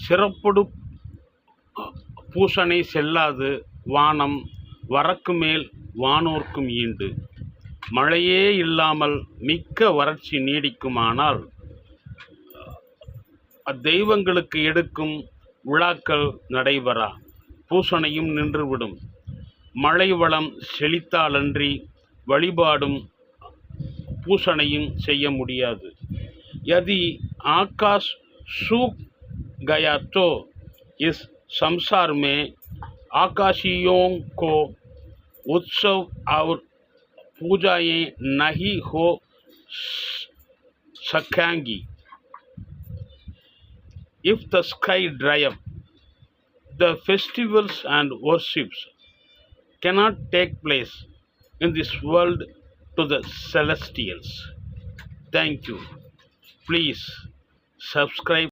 சிறப்பொடு பூசனை செல்லாது வானம் வரக்கு மேல் வானோர்க்கும் ஈண்டு. மழையே இல்லாமல் மிக்க வறட்சி நீடிக்குமானால் அத்தெய்வங்களுக்கு எடுக்கும் விழாக்கள் நடைபெறா, பூசணையும் நின்றுவிடும். மழை வளம் செழித்தாலன்றி வழிபாடும் பூசணையும் செய்ய முடியாது. यदि आकाश सूख गया तो इस संसार में आकाशियों को उत्सव और पूजाएं नहीं हो सकेंगी. If the sky dry up, the festivals and worships cannot take place in this world to the celestials. Thank you. Please subscribe.